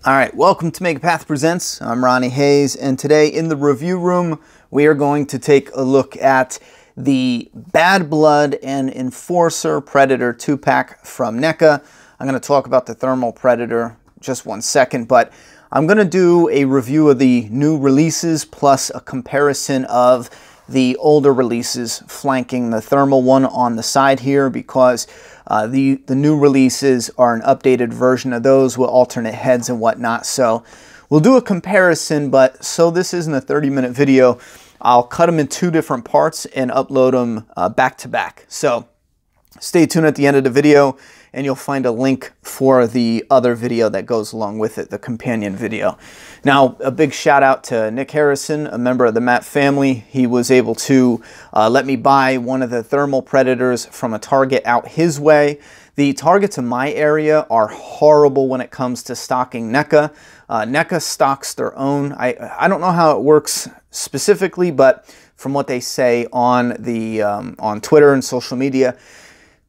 All right, welcome to Make a Path Presents. I'm Ronnie Hayes, and today in the review room, we are going to take a look at the Bad Blood and Enforcer Predator 2-pack from NECA. I'm going to talk about the Thermal Predator just one second, but I'm going to do a review of the new releases plus a comparison of the older releases flanking the thermal one on the side here, because the new releases are an updated version of those with alternate heads and whatnot. So we'll do a comparison, but so this isn't a 30-minute video, I'll cut them in two different parts and upload them back to back. So stay tuned at the end of the video and you'll find a link for the other video that goes along with it, the companion video. Now, a big shout out to Nick Harrison, a member of the Matt family. He was able to let me buy one of the Thermal Predators from a Target out his way. The Targets in my area are horrible when it comes to stocking NECA. NECA stocks their own. I don't know how it works specifically, but from what they say on the on Twitter and social media,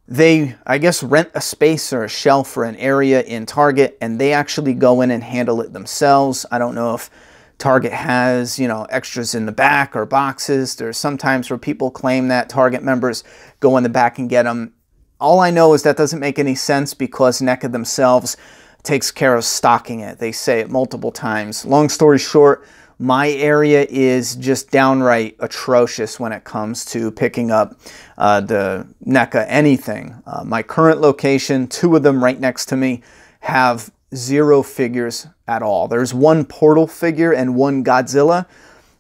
they, I guess, rent a space or a shelf for an area in Target, and they actually go in and handle it themselves. I don't know if Target has, you know, extras in the back or boxes. There's sometimes where people claim that Target members go in the back and get them. All I know is that doesn't make any sense because NECA themselves takes care of stocking it. They say it multiple times. Long story short, my area is just downright atrocious when it comes to picking up the NECA anything. My current location, two of them right next to me, have 0 figures at all. There's one Portal figure and one Godzilla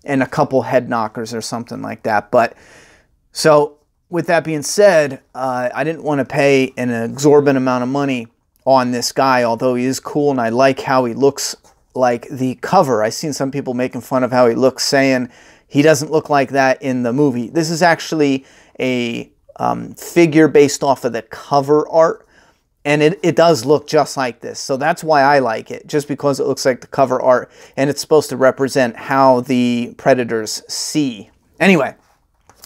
and a couple head knockers or something like that. But so with that being said, I didn't want to pay an exorbitant amount of money on this guy, although he is cool and I like how he looks. Like the cover, I've seen some people making fun of how he looks, saying he doesn't look like that in the movie. This is actually a figure based off of the cover art, and it does look just like this. So that's why I like it, just because it looks like the cover art, and it's supposed to represent how the Predators see. Anyway,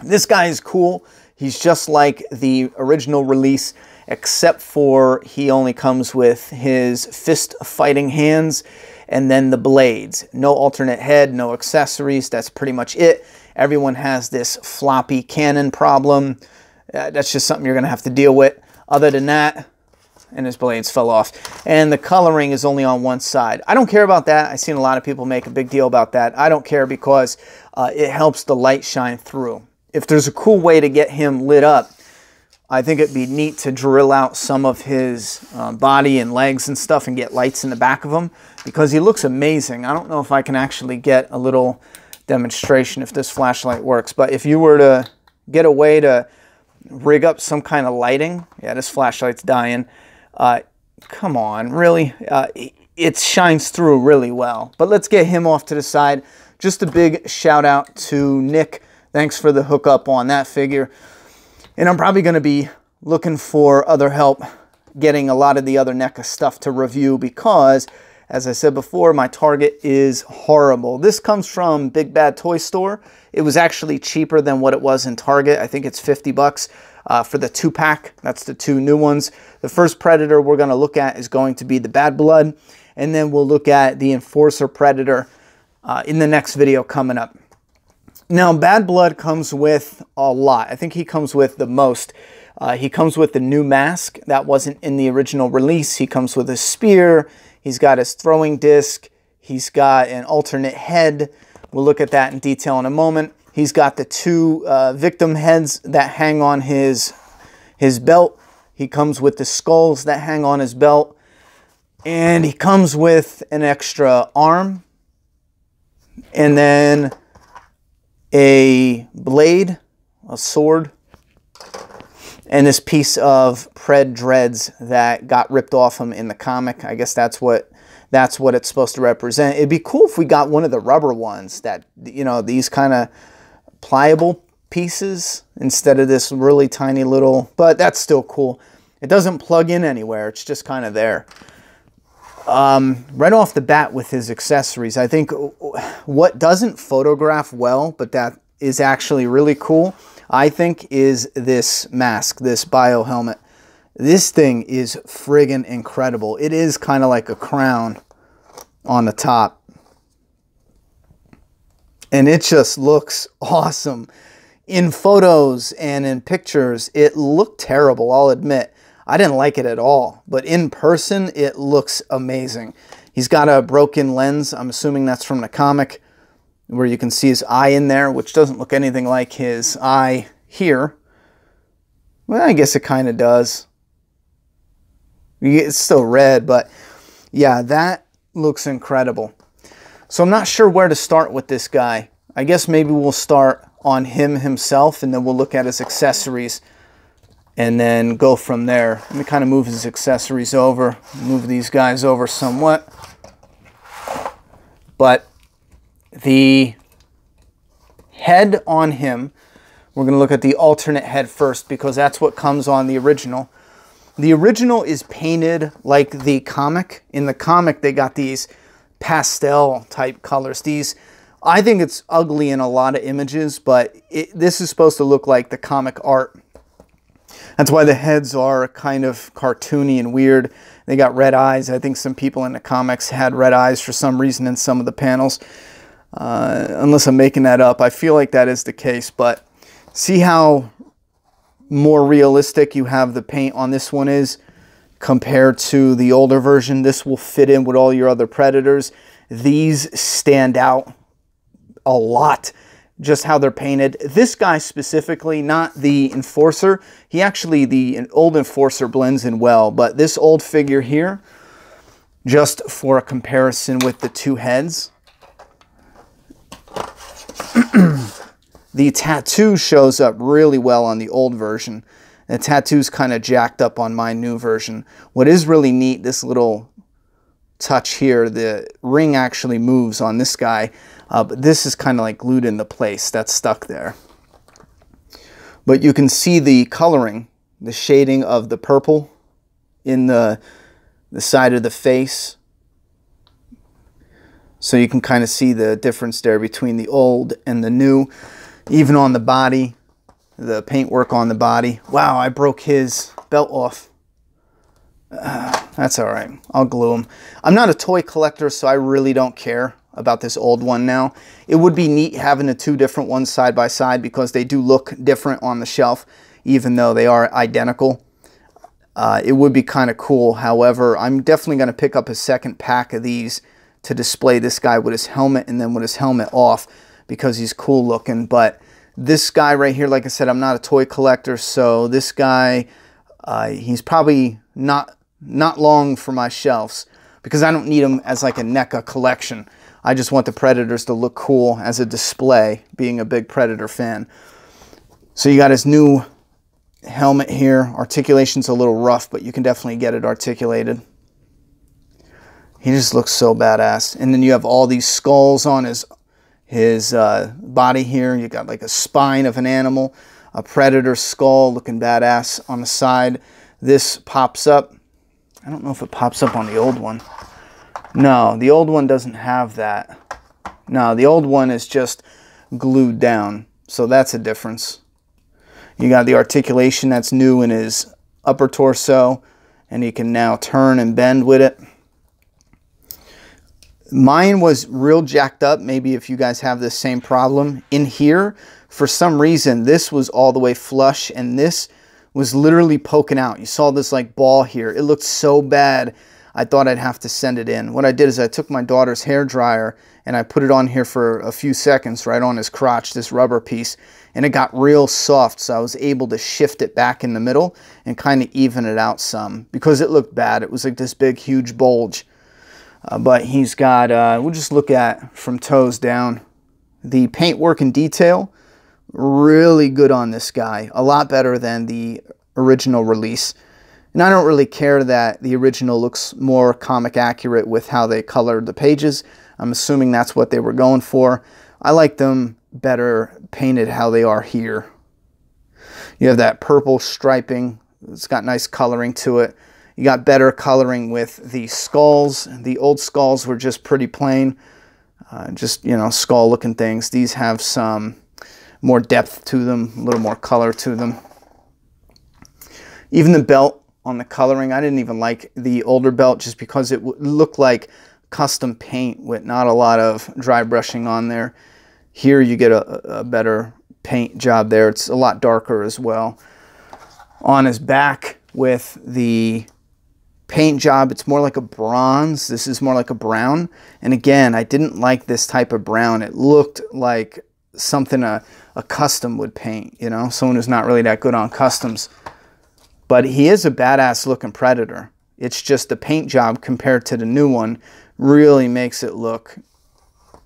this guy is cool. He's just like the original release, except for he only comes with his fist fighting hands and then the blades. No alternate head, no accessories. That's pretty much it. Everyone has this floppy cannon problem. That's just something you're going to have to deal with. Other than that, and his blades fell off. And the coloring is only on one side. I don't care about that. I've seen a lot of people make a big deal about that. I don't care because it helps the light shine through. If there's a cool way to get him lit up, I think it'd be neat to drill out some of his body and legs and stuff and get lights in the back of him, because he looks amazing. I don't know if I can actually get a little demonstration if this flashlight works, but if you were to get a way to rig up some kind of lighting, yeah, this flashlight's dying. Come on, really? It shines through really well. But let's get him off to the side. Just a big shout out to Nick. Thanks for the hookup on that figure. And I'm probably going to be looking for other help getting a lot of the other NECA stuff to review because, as I said before, my Target is horrible. This comes from Big Bad Toy Store. It was actually cheaper than what it was in Target. I think it's 50 bucks for the 2-pack. That's the two new ones. The first Predator we're going to look at is going to be the Bad Blood, and then we'll look at the Enforcer Predator in the next video coming up. Now, Bad Blood comes with a lot. I think he comes with the most. He comes with the new mask. That wasn't in the original release. He comes with a spear. He's got his throwing disc. He's got an alternate head. We'll look at that in detail in a moment. He's got the two victim heads that hang on his belt. He comes with the skulls that hang on his belt. And he comes with an extra arm. And then a blade, a sword, and this piece of Pred Dreads that got ripped off him in the comic. I guess that's what it's supposed to represent. It'd be cool if we got one of the rubber ones that, you know, these kind of pliable pieces instead of this really tiny little, but that's still cool. It doesn't plug in anywhere. It's just kind of there. Right off the bat with his accessories, I think what doesn't photograph well, but that is actually really cool, I think, is this mask, this bio helmet. This thing is friggin' incredible. It is kind of like a crown. on the top. And it just looks awesome. In photos and in pictures, it looked terrible, I'll admit. I didn't like it at all, but in person, it looks amazing. He's got a broken lens. I'm assuming that's from the comic, where you can see his eye in there, which doesn't look anything like his eye here. Well, I guess it kind of does. It's still red, but yeah, that looks incredible. So I'm not sure where to start with this guy. I guess maybe we'll start on him himself, and then we'll look at his accessories and then go from there. Let me kind of move his accessories over, move these guys over somewhat. But the head on him, we're going to look at the alternate head first because that's what comes on the original. The original is painted like the comic. In the comic, they got these pastel type colors. I think it's ugly in a lot of images, but this is supposed to look like the comic art. That's why the heads are kind of cartoony and weird. They got red eyes. I think some people in the comics had red eyes for some reason in some of the panels. Unless I'm making that up. I feel like that is the case, but see how more realistic you have the paint on this one is compared to the older version. This will fit in with all your other Predators. These stand out a lot, just how they're painted. This guy specifically, not the Enforcer. He actually, the old Enforcer blends in well, but this old figure here, just for a comparison with the two heads, the tattoo shows up really well on the old version. The tattoo's kind of jacked up on my new version. What is really neat, this little touch here, the ring actually moves on this guy, but this is kind of like glued into place. That's stuck there. But you can see the coloring, the shading of the purple in the side of the face. So you can kind of see the difference there between the old and the new. Even on the body, the paintwork on the body. Wow, I broke his belt off. That's all right. I'll glue them. I'm not a toy collector, so I really don't care about this old one now. It would be neat having the two different ones side by side because they do look different on the shelf, even though they are identical. It would be kind of cool. However, I'm definitely going to pick up a second pack of these to display this guy with his helmet and then with his helmet off because he's cool looking. But this guy right here, like I said, I'm not a toy collector, so this guy, he's probably not long for my shelves because I don't need him as like a NECA collection. I just want the Predators to look cool as a display, being a big Predator fan. So you got his new helmet here. Articulation's a little rough, but you can definitely get it articulated. He just looks so badass. And then you have all these skulls on his body here. You got like a spine of an animal, a Predator skull looking badass on the side. This pops up. I don't know if it pops up on the old one. No, the old one doesn't have that. No, the old one is just glued down. So that's a difference. You got the articulation that's new in his upper torso, and he can now turn and bend with it. Mine was real jacked up. Maybe if you guys have this same problem. In here, for some reason, this was all the way flush, and this was literally poking out. You saw this like ball here. It looked so bad, I thought I'd have to send it in. What I did is I took my daughter's hair dryer and I put it on here for a few seconds right on his crotch, this rubber piece, and it got real soft, so I was able to shift it back in the middle and kind of even it out some because it looked bad. It was like this big, huge bulge. But he's got, we'll just look at from toes down. The paintwork and detail, really good on this guy. A lot better than the original release. And I don't really care that the original looks more comic accurate with how they colored the pages. I'm assuming that's what they were going for. I like them better painted how they are here. You have that purple striping. It's got nice coloring to it. You got better coloring with the skulls. The old skulls were just pretty plain. Just, you know, skull looking things. These have some more depth to them, a little more color to them. Even the belt on the coloring, I didn't even like the older belt just because it looked like custom paint with not a lot of dry brushing on there. Here you get a better paint job there. It's a lot darker as well. On his back with the paint job, it's more like a bronze. This is more like a brown. And again, I didn't like this type of brown. It looked like something a custom would paint, you know, someone who's not really that good on customs. But he is a badass looking Predator. It's just the paint job compared to the new one really makes it look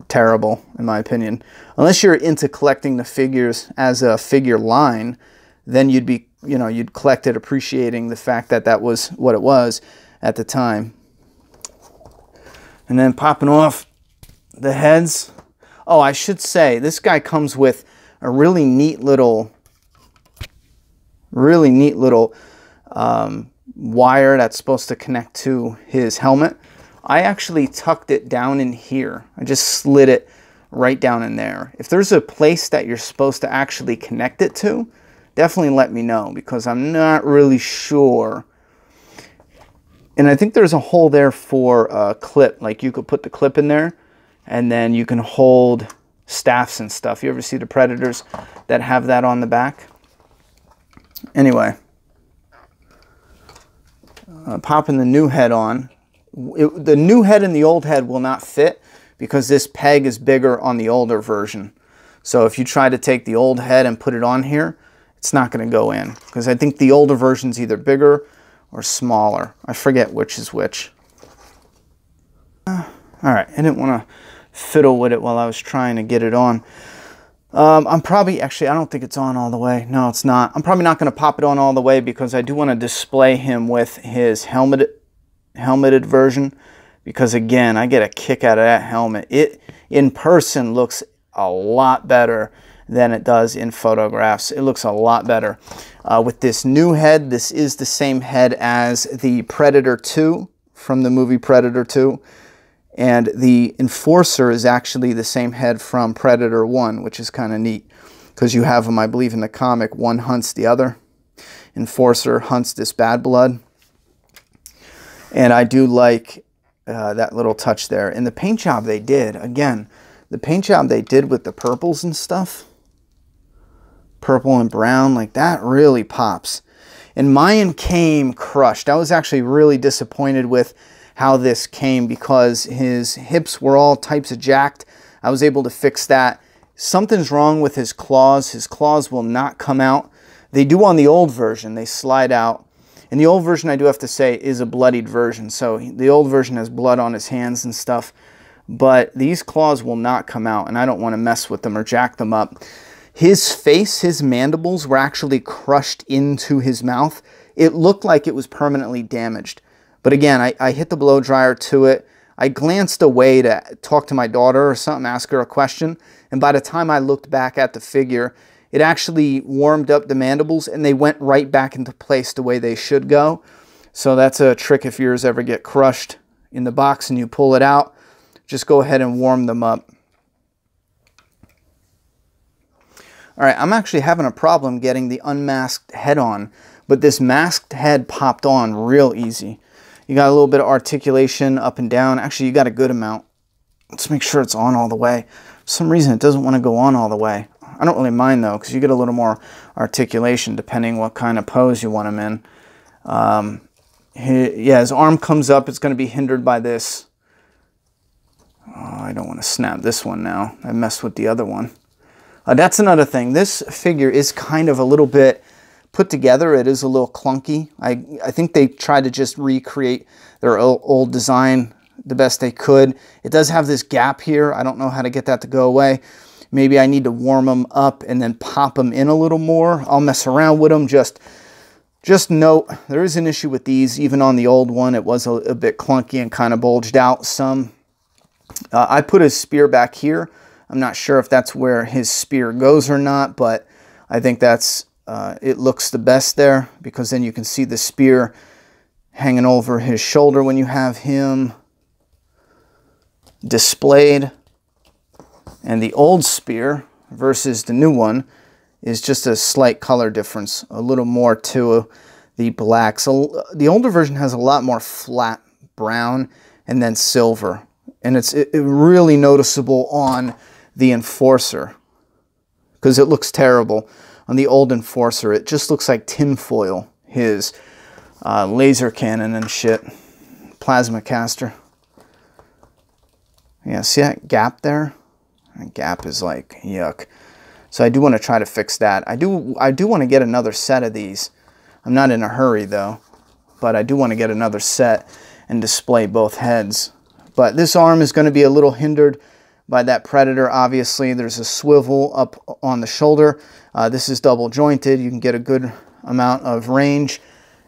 terrible, in my opinion. Unless you're into collecting the figures as a figure line, then you'd be, you know, you'd collect it appreciating the fact that that was what it was at the time. And then popping off the heads. Oh, I should say, this guy comes with a really neat little wire that's supposed to connect to his helmet. I actually tucked it down in here. I just slid it right down in there. If there's a place that you're supposed to actually connect it to, definitely let me know, because I'm not really sure. And I think there's a hole there for a clip. Like you could put the clip in there and then you can hold staffs and stuff. You ever see the Predators that have that on the back? Anyway, popping the new head on. The new head and the old head will not fit because this peg is bigger on the older version. So if you try to take the old head and put it on here, it's not going to go in, because I think the older version's either bigger or smaller. I forget which is which. All right, I didn't want to fiddle with it while I was trying to get it on. I'm probably, actually, I don't think it's on all the way. No, it's not. I'm probably not going to pop it on all the way because I do want to display him with his helmeted version, because again, I get a kick out of that helmet. It in person looks a lot better than it does in photographs. It looks a lot better. With this new head, this is the same head as the Predator 2 from the movie Predator 2. And the Enforcer is actually the same head from Predator 1, which is kind of neat, because you have them, I believe, in the comic. One hunts the other. Enforcer hunts this Bad Blood. And I do like that little touch there. And the paint job they did, again, the paint job they did with the purples and stuff, purple and brown, like that really pops. And mine came crushed. I was actually really disappointed with how this came, because his hips were all types of jacked. I was able to fix that. Something's wrong with his claws. His claws will not come out. They do on the old version. They slide out. And the old version, I do have to say, is a bloodied version. So the old version has blood on his hands and stuff. But these claws will not come out, and I don't want to mess with them or jack them up. His face, his mandibles were actually crushed into his mouth. It looked like it was permanently damaged. But again, I hit the blow dryer to it. I glanced away to talk to my daughter or something, ask her a question. And by the time I looked back at the figure, it actually warmed up the mandibles and they went right back into place the way they should go. So that's a trick if yours ever get crushed in the box and you pull it out. Just go ahead and warm them up. All right, I'm actually having a problem getting the unmasked head on, but this masked head popped on real easy. You got a little bit of articulation up and down. Actually, you got a good amount. Let's make sure it's on all the way. For some reason, it doesn't want to go on all the way. I don't really mind, though, because you get a little more articulation depending what kind of pose you want him in. Yeah, his arm comes up. It's going to be hindered by this. Oh, I don't want to snap this one now. I messed with the other one. That's another thing. This figure is kind of a little bit put together. It is a little clunky. I think they tried to just recreate their old design the best they could. It does have this gap here. I don't know how to get that to go away. Maybe I need to warm them up and then pop them in a little more. I'll mess around with them. Just note, there is an issue with these. Even on the old one, it was a bit clunky and kind of bulged out some. I put his spear back here. I'm not sure if that's where his spear goes or not, but I think that's it looks the best there, because then you can see the spear hanging over his shoulder when you have him displayed. And the old spear versus the new one is just a slight color difference, a little more to the black. So the older version has a lot more flat brown and then silver. And it's really noticeable on the Enforcer, because it looks terrible. On the old Enforcer, it just looks like tinfoil, his laser cannon and shit. Plasma caster. Yeah, see that gap there? That gap is like, yuck. So I do want to try to fix that. I do want to get another set of these. I'm not in a hurry though, but I do want to get another set and display both heads. But this arm is going to be a little hindered by that Predator. Obviously, there's a swivel up on the shoulder. This is double jointed. You can get a good amount of range.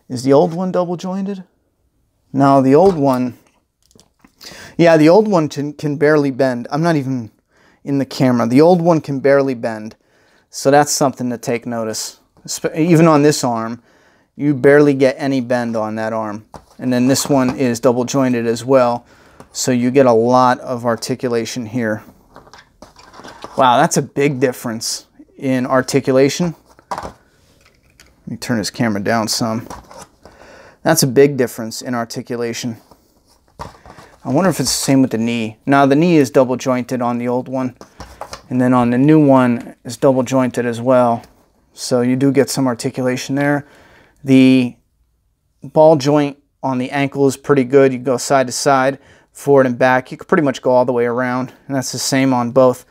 Is the old one double jointed? No, the old one, yeah, the old one can barely bend. I'm not even in the camera. The old one can barely bend. So that's something to take notice. Even on this arm, you barely get any bend on that arm. And then this one is double jointed as well. So you get a lot of articulation here. Wow, that's a big difference in articulation. Let me turn this camera down some. That's a big difference in articulation. I wonder if it's the same with the knee. Now the knee is double jointed on the old one, and then on the new one is double jointed as well. So you do get some articulation there. The ball joint on the ankle is pretty good. You go side to side, forward and back. You can pretty much go all the way around, and that's the same on both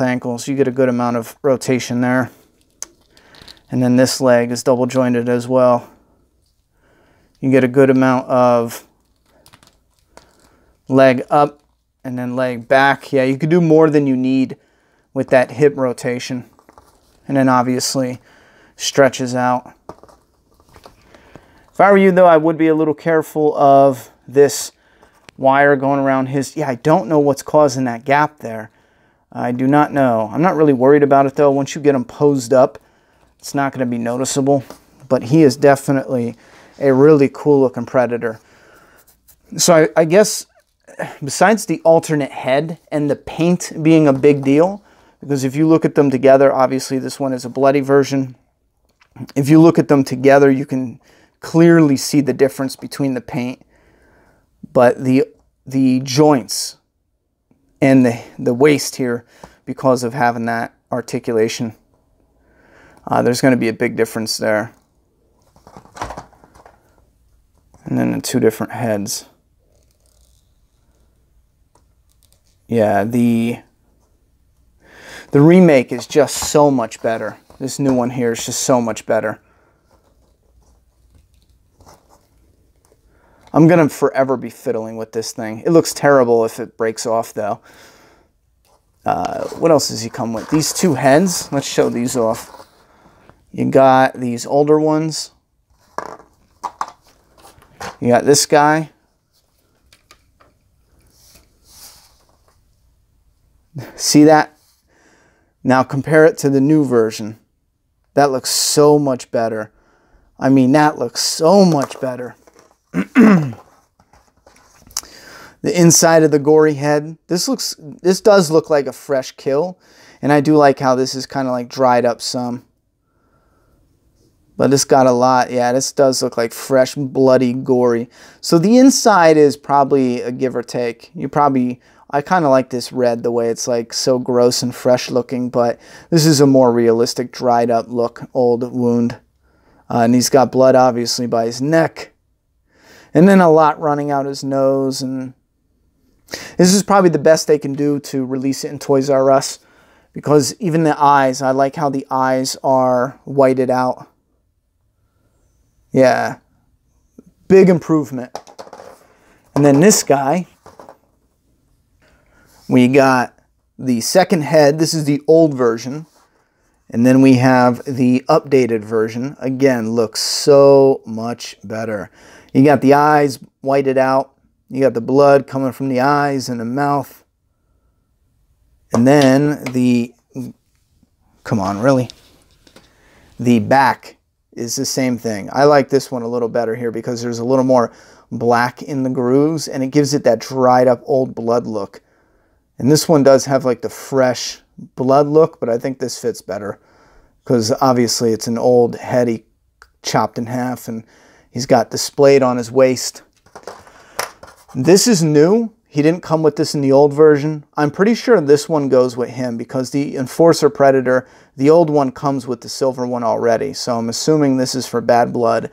ankles. You get a good amount of rotation there. And then this leg is double jointed as well. You get a good amount of leg up and then leg back. Yeah, you could do more than you need with that hip rotation. And then obviously stretches out. If I were you though, I would be a little careful of this wire going around his... Yeah, I don't know what's causing that gap there. I do not know. I'm not really worried about it though. Once you get him posed up, it's not going to be noticeable. But he is definitely a really cool looking Predator. So I guess besides the alternate head and the paint being a big deal, because if you look at them together, obviously this one is a bloody version. If you look at them together, you can clearly see the difference between the paint. But the joints and the waist here, because of having that articulation, there's going to be a big difference there. And then the two different heads. Yeah, the remake is just so much better. This new one here is just so much better. I'm going to forever be fiddling with this thing. It looks terrible if it breaks off, though. What else does he come with? These two heads. Let's show these off. You got these older ones. You got this guy. See that? Now compare it to the new version. That looks so much better. I mean, that looks so much better. The inside of the gory head. This does look like a fresh kill. And I do like how this is kind of like dried up some. But it's got a lot. Yeah, this does look like fresh, bloody, gory. So the inside is probably a give or take. I kind of like this red, the way it's like so gross and fresh looking. But this is a more realistic, dried up look, old wound. And he's got blood, obviously, by his neck. And then a lot running out his nose. And this is probably the best they can do to release it in Toys R Us. Because even the eyes, I like how the eyes are whited out. Yeah, big improvement. And then this guy, we got the second head. This is the old version. And then we have the updated version. Again, looks so much better. You got the eyes whited out. You got the blood coming from the eyes and the mouth. And then come on, really? The back is the same thing. I like this one a little better here because there's a little more black in the grooves and it gives it that dried up old blood look. And this one does have like the fresh blood look, but I think this fits better because obviously it's an old head he chopped in half and he's got displayed on his waist. This is new. He didn't come with this in the old version. I'm pretty sure this one goes with him because the Enforcer Predator, the old one comes with the silver one already. So I'm assuming this is for Bad Blood.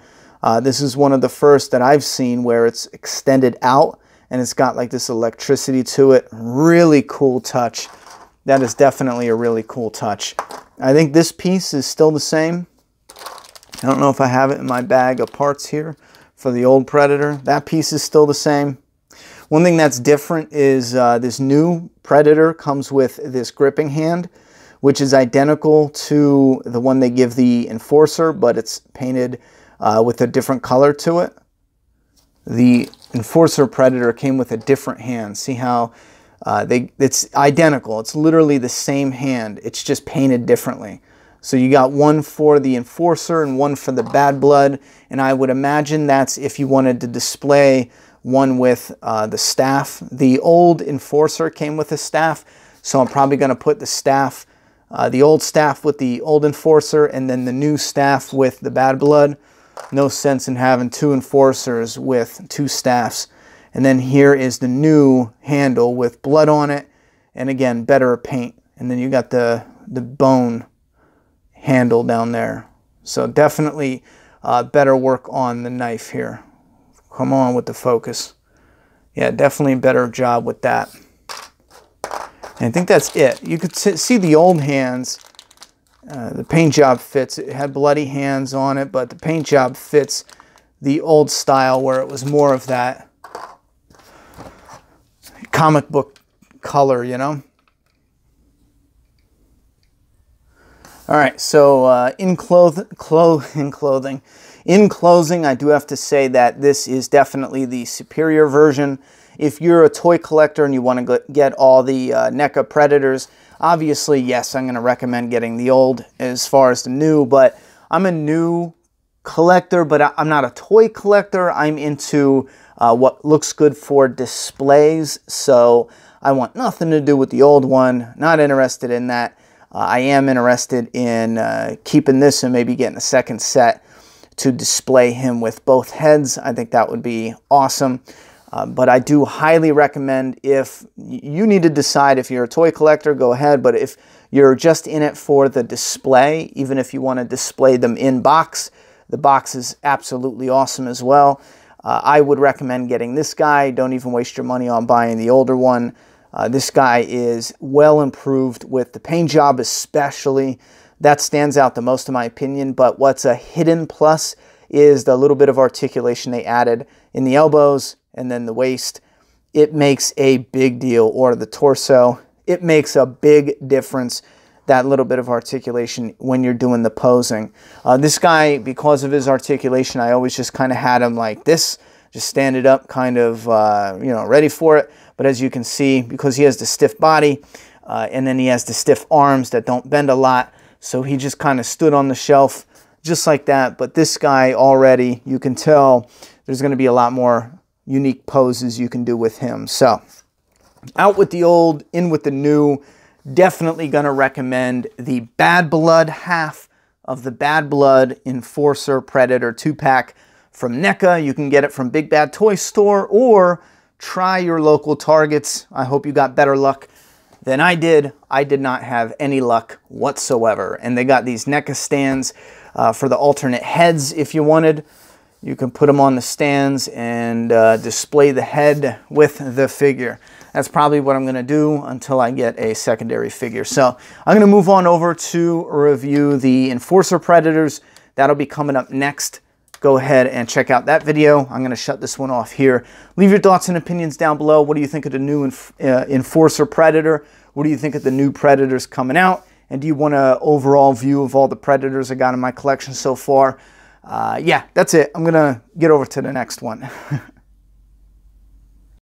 This is one of the first that I've seen where it's extended out and it's got like this electricity to it. Really cool touch. That is definitely a really cool touch. I think this piece is still the same. I don't know if I have it in my bag of parts here for the old Predator. That piece is still the same. One thing that's different is this new Predator comes with this gripping hand, which is identical to the one they give the Enforcer, but it's painted with a different color to it. The Enforcer Predator came with a different hand. See how it's identical. It's literally the same hand. It's just painted differently. So you got one for the Enforcer and one for the Bad Blood. And I would imagine that's if you wanted to display one with the staff. The old Enforcer came with a staff. So I'm probably going to put the staff, the old staff with the old Enforcer and then the new staff with the Bad Blood. No sense in having two Enforcers with two staffs. And then here is the new handle with blood on it. And again, better paint. And then you got the bone handle down there. So definitely better work on the knife here. Come on with the focus. Yeah, definitely a better job with that. And I think that's it. You could see the old hands. The paint job fits. It had bloody hands on it, but the paint job fits the old style where it was more of that comic book color, you know? All right, so in closing, I do have to say that this is definitely the superior version. If you're a toy collector and you want to get all the NECA Predators, obviously, yes, I'm going to recommend getting the old as far as the new, but I'm a new collector, but I'm not a toy collector. I'm into what looks good for displays, so I want nothing to do with the old one. Not interested in that. I am interested in keeping this and maybe getting a second set to display him with both heads. I think that would be awesome. But I do highly recommend, if you need to decide if you're a toy collector, go ahead. But if you're just in it for the display, even if you want to display them in box, the box is absolutely awesome as well. I would recommend getting this guy. Don't even waste your money on buying the older one. This guy is well improved with the paint job especially. That stands out the most in my opinion, but what's a hidden plus is the little bit of articulation they added in the elbows and then the waist. It makes a big deal, or the torso. It makes a big difference, that little bit of articulation when you're doing the posing. This guy, because of his articulation, I always just kind of had him like this, just standing up, kind of, you know, ready for it. But as you can see, because he has the stiff body, and then he has the stiff arms that don't bend a lot, so he just kind of stood on the shelf just like that. But this guy already, you can tell there's going to be a lot more unique poses you can do with him. So out with the old, in with the new. Definitely going to recommend the Bad Blood half of the Bad Blood Enforcer Predator 2-pack from NECA. You can get it from Big Bad Toy Store or try your local Targets. I hope you got better luck than I did. I did not have any luck whatsoever. And they got these NECA stands for the alternate heads if you wanted. You can put them on the stands and display the head with the figure. That's probably what I'm going to do until I get a secondary figure. So I'm going to move on over to review the Enforcer Predators. That'll be coming up next. Go ahead and check out that video. I'm going to shut this one off here. Leave your thoughts and opinions down below. What do you think of the new Enforcer Predator? What do you think of the new Predators coming out? And do you want an overall view of all the Predators I got in my collection so far? Yeah, that's it. I'm going to get over to the next one.